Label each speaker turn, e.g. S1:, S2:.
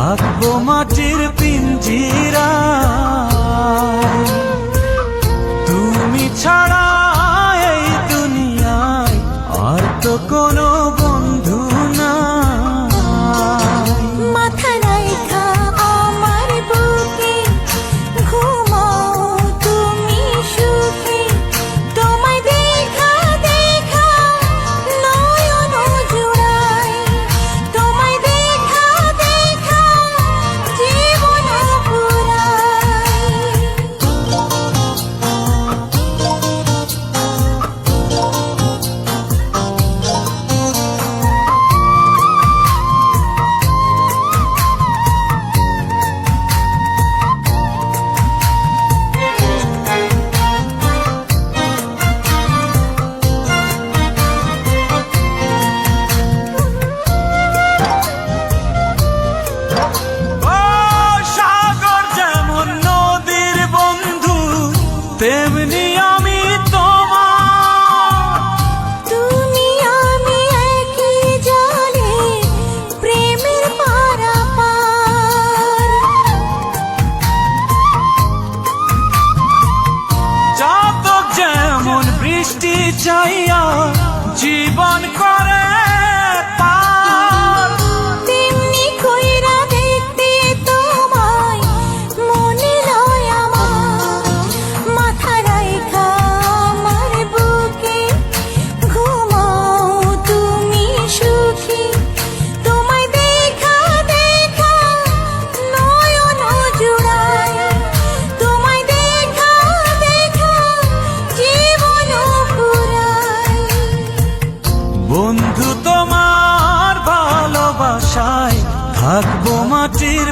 S1: থাকবো মাটির পিঞ্জিরায়। তুমি ছাড়া এই দুনিয়ায় আর তো কোনো বন্ধু নাই।
S2: মাথা রাইখা আমার বুকে ঘুমাও তুমি সুখে, তোমায় দেখা দেখা নয়ন জুড়াই, তোমায় দেখা দেখা জীবন পুরাই।
S1: তেমনি আমি তোমার,
S2: তুমি আমি একই জলে প্রেমের পারাপার।
S1: চাতক যেমন বৃষ্টি চাইয়া জীবন করে পার,
S2: তেমনি কইরা দেখতে তোমায় মনে লয় আমার। মাথা রাইখা আমার বুকে ঘুমাও তুমি সুখী, তোমায় দেখা দেখা নয়ন জুড়াই, তোমায় দেখা দেখা জীবন পুরাই।
S1: বন্ধু তোমার ভালোবাসায় থাকবো মাটির